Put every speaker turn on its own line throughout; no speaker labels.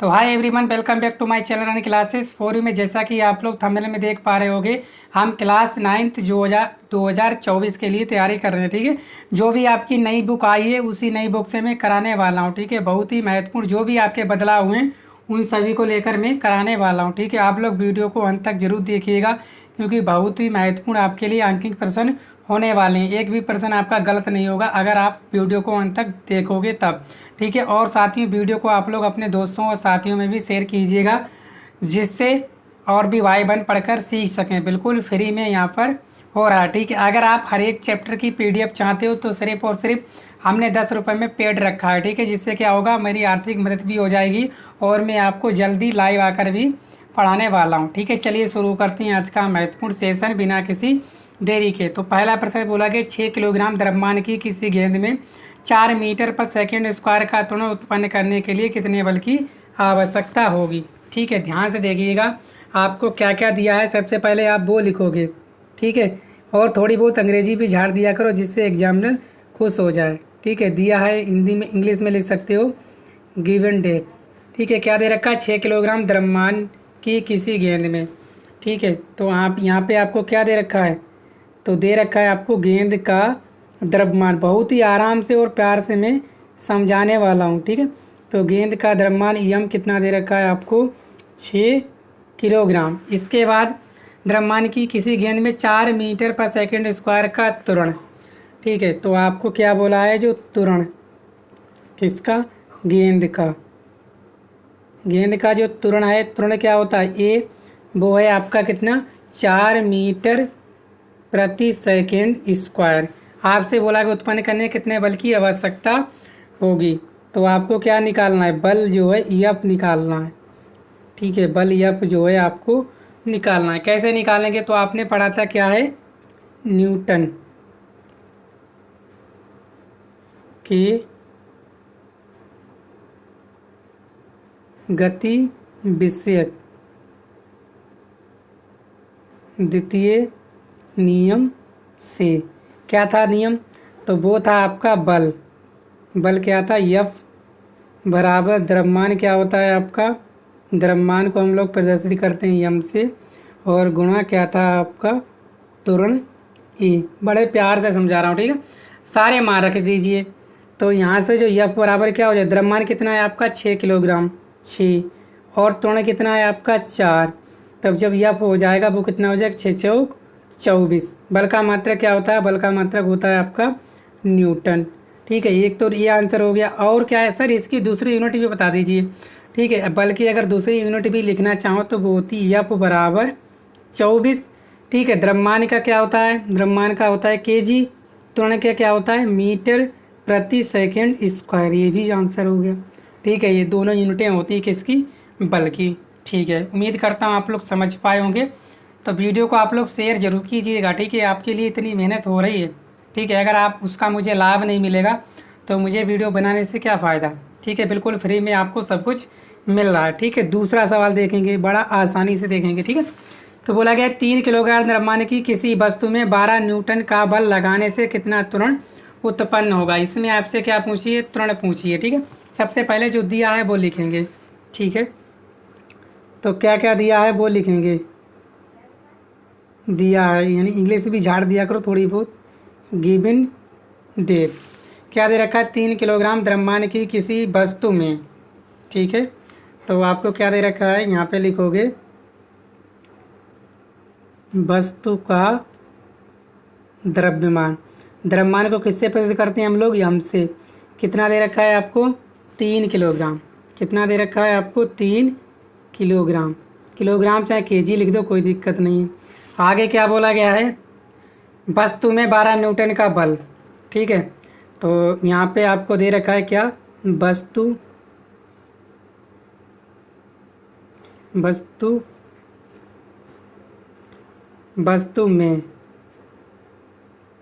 तो hi everyone, welcome back to my channel run classes for you में। जैसा कि आप लोग थंबनेल में देख पा रहे होंगे, हम क्लास 9th जो 2024 के लिए तैयारी कर रहे हैं। ठीक है, जो भी आपकी नई बुक आई है उसी नई बुक से मैं कराने वाला हूँ। ठीक है, बहुत ही महत्वपूर्ण जो भी आपके बदलाव हुए हैं उन सभी को लेकर मैं कराने वाला हूँ। ठीक है, आप लोग वीडियो को अंत तक जरूर देखिएगा, क्योंकि बहुत ही महत्वपूर्ण आपके लिए अंकित प्रश्न होने वाले हैं। एक भी प्रश्न आपका गलत नहीं होगा अगर आप वीडियो को अंत तक देखोगे तब। ठीक है, और साथियों वीडियो को आप लोग अपने दोस्तों और साथियों में भी शेयर कीजिएगा, जिससे और भी भाई बहन पढ़कर सीख सकें। बिल्कुल फ्री में यहाँ पर हो रहा है। ठीक है, अगर आप हर एक चैप्टर की PDF चाहते हो तो सिर्फ और सिर्फ हमने 10 रुपये में पेड रखा है। ठीक है, जिससे क्या होगा, मेरी आर्थिक मदद भी हो जाएगी और मैं आपको जल्दी लाइव आकर भी पढ़ाने वाला हूँ। ठीक है, चलिए शुरू करते हैं आज का महत्वपूर्ण सेशन बिना किसी देरी के। तो पहला प्रश्न बोला गया, 6 किलोग्राम द्रव्यमान की किसी गेंद में 4 मीटर पर सेकेंड स्क्वायर का त्वरण उत्पन्न करने के लिए कितने बल की आवश्यकता होगी। ठीक है, ध्यान से देखिएगा आपको क्या क्या दिया है। सबसे पहले आप वो लिखोगे। ठीक है, और थोड़ी बहुत अंग्रेजी भी झाड़ दिया करो, जिससे एग्जामिनर खुश हो जाए। ठीक है, दिया है हिंदी में, इंग्लिश में लिख सकते हो, गिवन डेट। ठीक है, क्या दे रखा है, 6 किलोग्राम द्रव्यमान की किसी गेंद में। ठीक है, तो आप यहाँ पे आपको क्या दे रखा है, तो दे रखा है आपको गेंद का द्रव्यमान। बहुत ही आराम से और प्यार से मैं समझाने वाला हूँ। ठीक है, तो गेंद का द्रव्यमान m कितना दे रखा है आपको, 6 किलोग्राम। इसके बाद द्रव्यमान की किसी गेंद में 4 मीटर पर सेकेंड स्क्वायर का त्वरण। ठीक है, तो आपको क्या बोला है, जो त्वरण किसका, गेंद का। गेंद का जो त्वरण है, त्वरण क्या होता है, ए वो है आपका कितना, 4 मीटर प्रति सेकेंड स्क्वायर। आपसे बोला कि उत्पन्न करने कितने बल की आवश्यकता होगी, तो आपको क्या निकालना है, बल जो है F निकालना है। ठीक है, बल F जो है आपको निकालना है। कैसे निकालेंगे, तो आपने पढ़ा था क्या है, न्यूटन के गति विषयक द्वितीय नियम से। क्या था नियम, तो वो था आपका बल। बल क्या था, F बराबर द्रव्यमान क्या होता है आपका, द्रव्यमान को हम लोग प्रदर्शित करते हैं m से, और गुणा क्या था आपका, त्वरण E। बड़े प्यार से समझा रहा हूँ। ठीक है, सारे मान रख दीजिए। तो यहाँ से जो F बराबर क्या हो जाए, द्रव्यमान कितना है आपका, 6 किलोग्राम, 6, और त्वरण कितना है आपका, 4। तब जब F हो जाएगा वो कितना हो जाएगा, 6 चौक 24। बल का मात्रक क्या होता है, बल का मात्रक होता है आपका न्यूटन। ठीक है, एक तो ये आंसर हो गया। और क्या है सर, इसकी दूसरी यूनिट भी बता दीजिए। ठीक है, बल की अगर दूसरी यूनिट भी लिखना चाहो तो वो होती है F बराबर 24। ठीक है, द्रव्यमान का क्या होता है, द्रव्यमान का होता है kg, त्वरण का क्या होता है, मीटर प्रति सेकेंड स्क्वायर। ये भी आंसर हो गया। ठीक है, ये दोनों यूनिटें होती है किसकी, बल की। ठीक है, उम्मीद करता हूँ आप लोग समझ पाए होंगे। तो वीडियो को आप लोग शेयर जरूर कीजिएगा। ठीक है, आपके लिए इतनी मेहनत हो रही है। ठीक है, अगर आप उसका मुझे लाभ नहीं मिलेगा तो मुझे वीडियो बनाने से क्या फ़ायदा। ठीक है, बिल्कुल फ्री में आपको सब कुछ मिल रहा है। ठीक है, दूसरा सवाल देखेंगे, बड़ा आसानी से देखेंगे। ठीक है, तो बोला गया 3 किलोग्राम द्रव्यमान की किसी वस्तु में 12 न्यूटन का बल लगाने से कितना त्वरण उत्पन्न होगा। इसमें आपसे क्या पूछिए, त्वरण पूछिए। ठीक है, सबसे पहले जो दिया है वो लिखेंगे। ठीक है, तो क्या क्या दिया है वो लिखेंगे, दिया है यानी इंग्लिश भी झाड़ दिया करो थोड़ी बहुत। गिवन डेट क्या दे रखा है, 3 किलोग्राम द्रव्यमान की किसी वस्तु में। ठीक है, तो आपको क्या दे रखा है, यहाँ पे लिखोगे वस्तु का द्रव्यमान। द्रव्यमान को किससे प्रदर्शित करते हैं हम लोग, m से। कितना दे रखा है आपको, 3 किलोग्राम। कितना दे रखा है आपको, 3 किलोग्राम। किलोग्राम चाहे kg लिख दो, कोई दिक्कत नहीं है। आगे क्या बोला गया है, वस्तु में 12 न्यूटन का बल। ठीक है, तो यहाँ पे आपको दे रखा है क्या, वस्तु में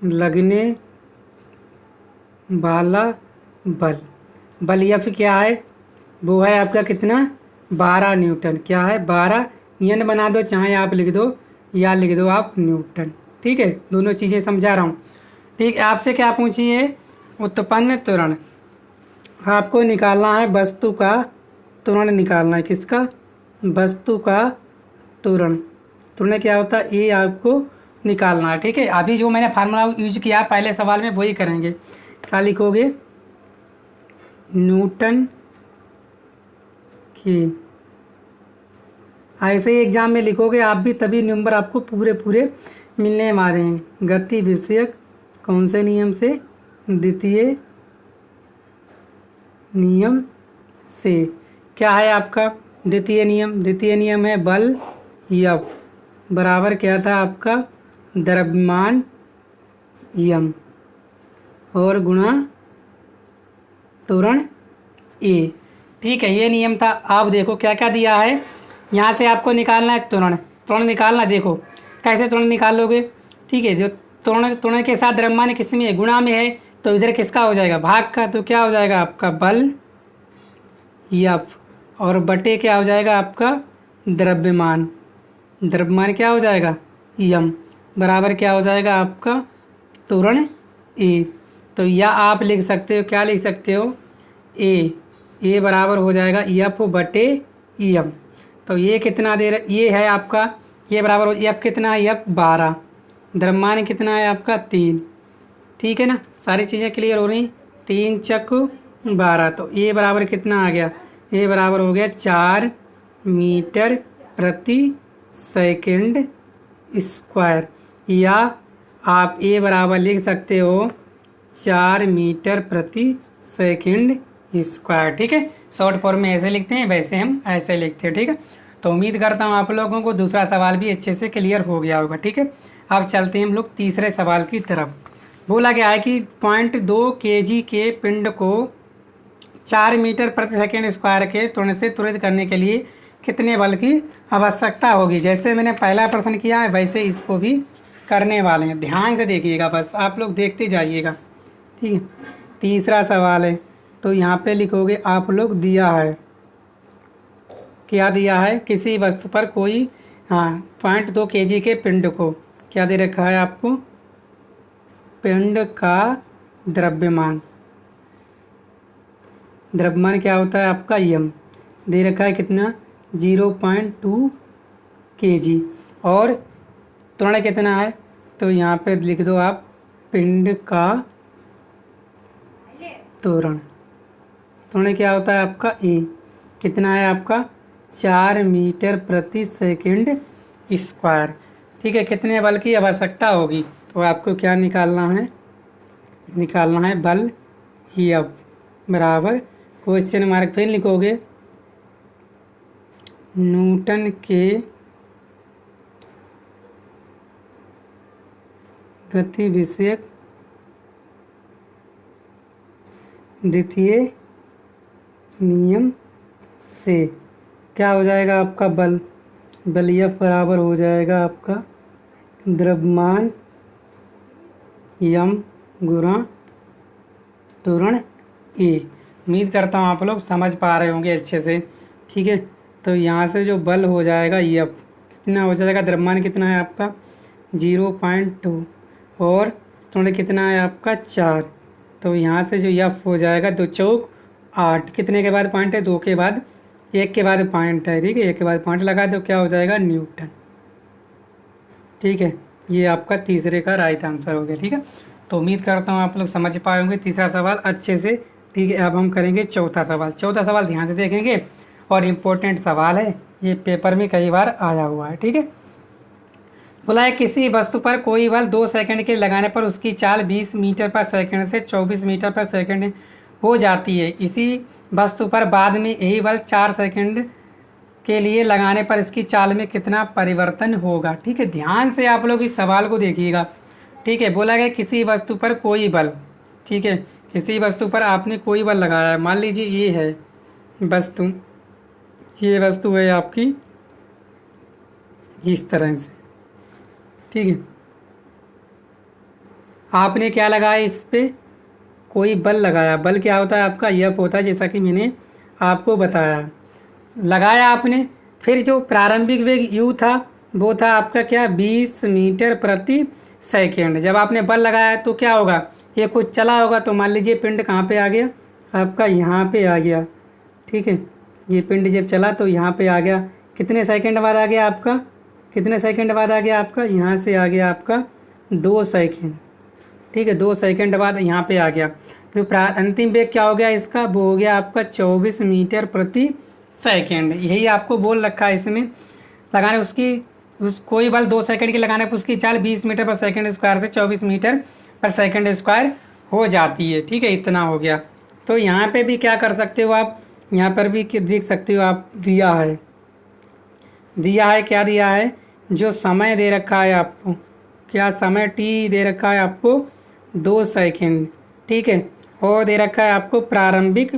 लगने वाला बल। बल F क्या है, वो है आपका कितना, 12 न्यूटन। क्या है, 12 n बना दो, चाहे आप लिख दो या लिख दो आप न्यूटन। ठीक है, दोनों चीज़ें समझा रहा हूँ। ठीक है, आपसे क्या पूछिए, उत्पन्न त्वरण। आपको निकालना है वस्तु का त्वरण निकालना है। किसका? वस्तु का त्वरण। त्वरण क्या होता है? ये आपको निकालना है। ठीक है, अभी जो मैंने फार्मूला यूज किया पहले सवाल में वही करेंगे। क्या लिखोगे? न्यूटन की। ऐसे ही एग्जाम में लिखोगे आप भी, तभी नंबर आपको पूरे पूरे मिलने वाले हैं। गति विषयक कौन से नियम से? द्वितीय नियम से। क्या है आपका द्वितीय नियम? द्वितीय नियम है बल F बराबर क्या था आपका? द्रव्यमान M और गुणा त्वरण A। ठीक है, ये नियम था। आप देखो क्या क्या दिया है। यहाँ से आपको निकालना है त्वरण। त्वरण निकालना, देखो कैसे त्वरण निकालोगे। ठीक है, जो त्वरण के साथ द्रव्यमान किस में है? गुणा में है, तो इधर किसका हो जाएगा? भाग का। तो क्या हो जाएगा आपका? बल F और बटे क्या हो जाएगा आपका? द्रव्यमान। द्रव्यमान क्या हो जाएगा? M बराबर क्या हो जाएगा आपका? त्वरण A। तो या आप लिख सकते हो, क्या लिख सकते हो? A बराबर हो जाएगा F बटे M। तो ये कितना दे रहा? ये है आपका, ये बराबर हो F कितना है? F 12। द्रव्यमान कितना है आपका? 3। ठीक है ना, सारी चीज़ें क्लियर हो रही। 3 चक 12, तो A बराबर कितना आ गया? A बराबर हो गया 4 मीटर प्रति सेकंड स्क्वायर। या आप A बराबर लिख सकते हो 4 मीटर प्रति सेकंड स्क्वायर। ठीक है, शॉर्ट फॉर्म में ऐसे लिखते हैं, वैसे हम ऐसे लिखते हैं। ठीक है, तो उम्मीद करता हूँ आप लोगों को दूसरा सवाल भी अच्छे से क्लियर हो गया होगा। ठीक है, अब चलते हैं हम लोग तीसरे सवाल की तरफ। बोला गया है कि 0.2 kg के पिंड को 4 मीटर प्रति सेकंड स्क्वायर के त्वरण से त्वरित करने के लिए कितने बल की आवश्यकता होगी। जैसे मैंने पहला प्रश्न किया है वैसे इसको भी करने वाले हैं। ध्यान से देखिएगा, बस आप लोग देखते जाइएगा। ठीक है, तीसरा सवाल है, तो यहाँ पे लिखोगे आप लोग दिया है, क्या दिया है? किसी वस्तु पर कोई 0.2 kg के पिंड को, क्या दे रखा है आपको? पिंड का द्रव्यमान। द्रव्यमान क्या होता है आपका? M दे रखा है कितना? 0.2 kg। और त्वरण कितना है? तो यहाँ पे लिख दो आप पिंड का त्वरण। त्वरण क्या होता है आपका? A कितना है आपका? 4 मीटर प्रति सेकंड स्क्वायर। ठीक है, कितने बल की आवश्यकता होगी? तो आपको क्या निकालना है? निकालना है बल F बराबर, क्वेश्चन मार्क फिर लिखोगे, न्यूटन के गति विषयक द्वितीय नियम से क्या हो जाएगा आपका? बल F बराबर हो जाएगा आपका द्रव्यमान M गुणा त्वरण A। उम्मीद करता हूँ आप लोग समझ पा रहे होंगे अच्छे से। ठीक है, तो यहाँ से जो बल हो जाएगा F कितना हो जाएगा? द्रव्यमान कितना है आपका? 0.2 और त्वरण कितना है आपका? 4। तो यहाँ से जो F हो जाएगा 2 चौक 8। कितने के बाद पॉइंट है? 2 के बाद, 1 के बाद पॉइंट है। ठीक है, 1 के बाद पॉइंट लगा दो, क्या हो जाएगा? न्यूटन। ठीक है, ये आपका तीसरे का राइट आंसर हो गया। ठीक है, तो उम्मीद करता हूँ आप लोग समझ पाए होंगे तीसरा सवाल अच्छे से। ठीक है, अब हम करेंगे चौथा सवाल। चौथा सवाल ध्यान से देखेंगे और इम्पोर्टेंट सवाल है, ये पेपर में कई बार आया हुआ है। ठीक है, बोला है किसी वस्तु पर कोई बल 2 सेकंड के लगाने पर उसकी चाल 20 मीटर पर सेकंड से 24 मीटर पर सेकंड हो जाती है। इसी वस्तु पर बाद में यही बल 4 सेकंड के लिए लगाने पर इसकी चाल में कितना परिवर्तन होगा। ठीक है, ध्यान से आप लोग इस सवाल को देखिएगा। ठीक है, बोला गया किसी वस्तु पर कोई बल, ठीक है, किसी वस्तु पर आपने कोई बल लगाया है। मान लीजिए ये है वस्तु, ये वस्तु है आपकी इस तरह से। ठीक है, आपने क्या लगाया? इस पे कोई बल लगाया। बल क्या होता है आपका? F होता है, जैसा कि मैंने आपको बताया। लगाया आपने, फिर जो प्रारंभिक वेग u था वो था आपका क्या? 20 मीटर प्रति सेकंड। जब आपने बल लगाया तो क्या होगा? ये कुछ चला होगा, तो मान लीजिए पिंड कहाँ पे आ गया आपका? यहाँ पे आ गया। ठीक है, ये पिंड जब चला तो यहाँ पे आ गया, कितने सेकंड बाद आ गया आपका, कितने सेकंड बाद आ गया आपका, यहाँ से आ गया आपका 2 सेकंड। ठीक है, 2 सेकंड बाद यहाँ पे आ गया। तो अंतिम वेग क्या हो गया इसका, वो हो गया आपका 24 मीटर प्रति सेकंड। यही आपको बोल रखा है इसमें लगाने उस कोई बल 2 सेकंड की लगाने पर उसकी चाल 20 मीटर पर सेकंड स्क्वायर से 24 मीटर पर सेकंड स्क्वायर हो जाती है। ठीक है, इतना हो गया। तो यहाँ पे भी क्या कर सकते हो आप, यहाँ पर भी देख सकते हो आप, दिया है क्या दिया है, जो समय दे रखा है आपको, क्या समय टी दे रखा है आपको 2 सेकंड। ठीक है, और दे रखा है आपको प्रारंभिक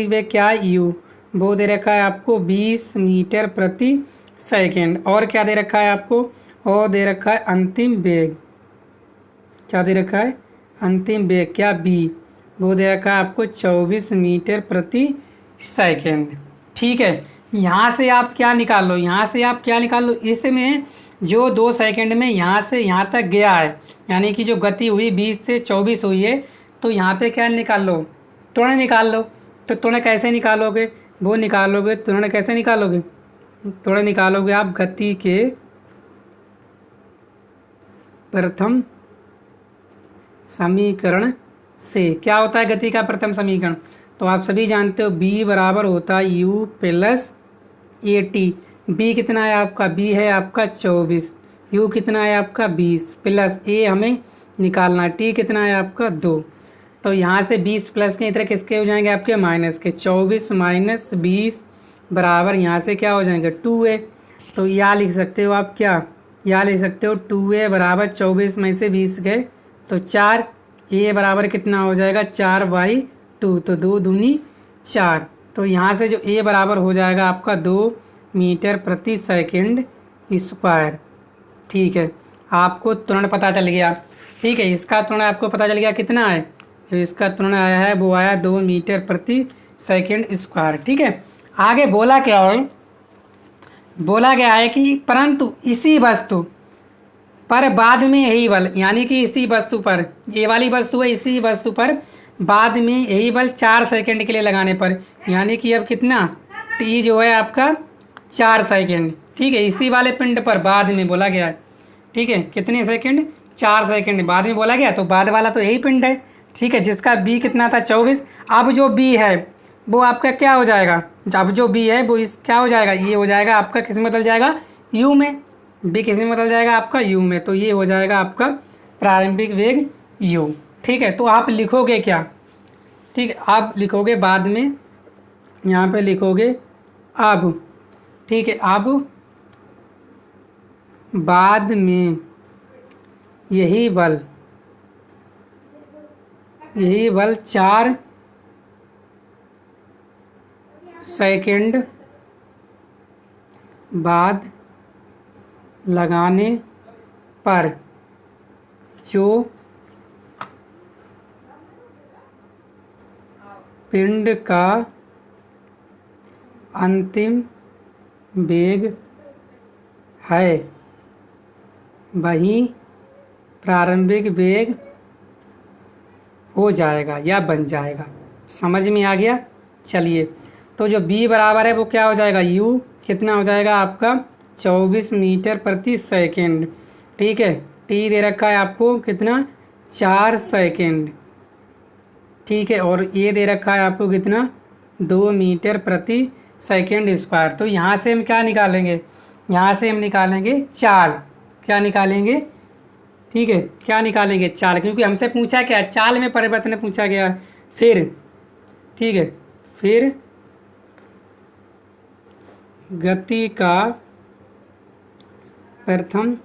वेग क्या यू, वो दे रखा है आपको 20 मीटर प्रति सेकंड। और क्या दे रखा है आपको, और दे रखा है अंतिम वेग, क्या दे रखा है, अंतिम वेग क्या बी, वो दे रखा है आपको 24 मीटर प्रति सेकंड। ठीक है, यहाँ से आप क्या निकाल लो, इसमें जो 2 सेकंड में यहाँ से यहाँ तक गया है, यानी कि जो गति हुई 20 से 24 हुई है, तो यहाँ पे क्या निकाल लो, त्वरण निकाल लो। तो त्वरण कैसे निकालोगे, त्वरण कैसे निकालोगे, त्वरण निकालोगे आप गति के प्रथम समीकरण से। क्या होता है गति का प्रथम समीकरण, तो आप सभी जानते हो b बराबर होता है u plus A T. b कितना है आपका, b है आपका 24, u कितना है आपका 20 प्लस a हमें निकालना, t कितना है आपका 2। तो यहाँ से 20 प्लस के इधर किसके हो जाएंगे आपके माइनस के, 24 माइनस 20 बराबर यहाँ से क्या हो जाएंगे 2a। तो यहाँ लिख सकते हो आप, क्या यहाँ लिख सकते हो 2a बराबर 24 में से 20 गए तो 4, a बराबर कितना हो जाएगा 4/2, तो 2 दूनी 4। तो यहाँ से जो a बराबर हो जाएगा आपका 2 मीटर प्रति सेकंड स्क्वायर। ठीक है, आपको त्वरण पता चल गया। ठीक है, इसका त्वरण आपको पता चल गया कितना है, जो इसका त्वरण आया है वो आया 2 मीटर प्रति सेकंड स्क्वायर। ठीक है, आगे बोला क्या है कि परंतु इसी वस्तु पर बाद में यही बल, यानी कि इसी वस्तु पर, ये वाली वस्तु है, इसी वस्तु पर बाद में यही बल 4 सेकंड के लिए लगाने पर, यानी कि अब कितना टी जो है आपका 4 सेकंड। ठीक है, इसी वाले पिंड पर बाद में बोला गया है। ठीक है, कितने सेकंड, 4 सेकंड बाद में बोला गया, तो बाद वाला तो यही पिंड है। ठीक है, जिसका बी कितना था 24। अब जो बी है वो आपका क्या हो जाएगा, अब जो बी है वो इस क्या हो जाएगा, ये हो जाएगा आपका किस में बदल जाएगा, यू में। बी किस में बदल जाएगा आपका यू में, तो ये हो जाएगा आपका प्रारंभिक वेग यू। ठीक है, तो आप लिखोगे क्या, ठीक है, आप लिखोगे बाद में, यहाँ पे लिखोगे अब। ठीक है, अब बाद में यही बल 4 सेकंड बाद लगाने पर जो पिंड का अंतिम वेग है वही प्रारंभिक वेग हो जाएगा या बन जाएगा। समझ में आ गया। चलिए, तो जो b बराबर है वो क्या हो जाएगा, u कितना हो जाएगा आपका 24 मीटर प्रति सेकंड। ठीक है, t दे रखा है आपको कितना 4 सेकंड। ठीक है, और ये दे रखा है आपको कितना 2 मीटर प्रति सेकंड स्क्वायर। तो यहाँ से हम क्या निकालेंगे, यहाँ से हम निकालेंगे चाल। क्या निकालेंगे, ठीक है, क्या निकालेंगे चाल, क्योंकि हमसे पूछा क्या, चाल में परिवर्तन पूछा गया। फिर ठीक है, फिर गति का प्रथम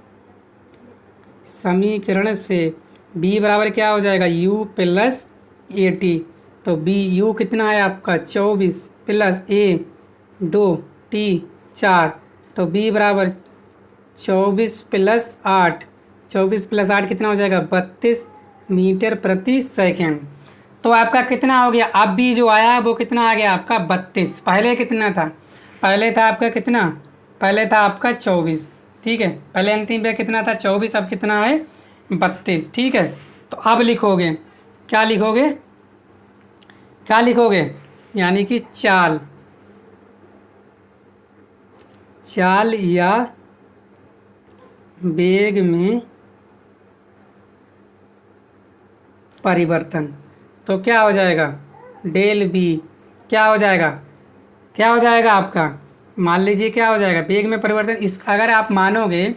समीकरण से b बराबर क्या हो जाएगा, u प्लस ए टी। तो b u कितना है आपका 24 प्लस a 2 t 4, तो b बराबर 24 प्लस 8, 24 प्लस 8 कितना हो जाएगा 32 मीटर प्रति सेकंड। तो आपका कितना हो गया, अब भी जो आया वो कितना आ गया आपका 32। पहले कितना था, पहले था आपका कितना, पहले था आपका 24। ठीक है, पहले अंतिम पे कितना था 24, अब कितना है 32। ठीक है, तो अब लिखोगे क्या लिखोगे, क्या लिखोगे, यानी कि चाल या वेग में परिवर्तन। तो क्या हो जाएगा, डेल बी क्या हो जाएगा आपका, मान लीजिए क्या हो जाएगा, वेग में परिवर्तन। इस अगर आप मानोगे,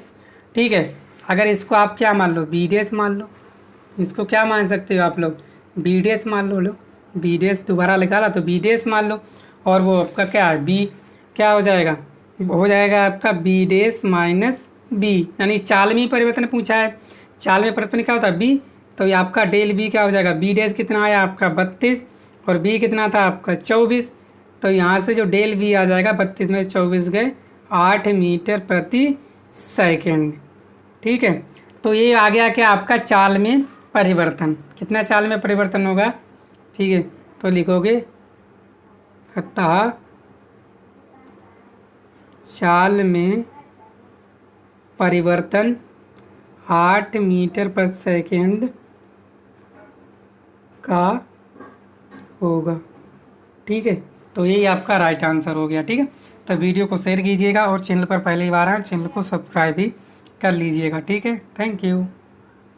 ठीक है, अगर इसको आप क्या मान लो, बी डेस मान लो, इसको क्या मान सकते हो आप लोग, बी डेस मान लो बी डेस दोबारा निकाला तो बी डेस मान लो। और वो आपका क्या है, बी क्या हो जाएगा आपका बी डेस माइनस बी, यानी चाल में परिवर्तन पूछा है, चाल में परिवर्तन क्या होता है बी, तो ये आपका डेल बी क्या हो जाएगा, बी डेस कितना आया आपका 32 और बी कितना था आपका 24, तो यहाँ से जो डेल बी आ जाएगा 32 में 24 गए 8 मीटर प्रति सेकेंड। ठीक है, तो ये आ गया क्या आपका चाल में परिवर्तन, कितना चाल में परिवर्तन होगा। ठीक है, तो लिखोगे अतः चाल में परिवर्तन 8 मीटर प्रति सेकेंड का होगा। ठीक है, तो यही आपका राइट आंसर हो गया। ठीक है, तो वीडियो को शेयर कीजिएगा और चैनल पर पहली बार आए चैनल को सब्सक्राइब भी कर लीजिएगा। ठीक है, थैंक यू।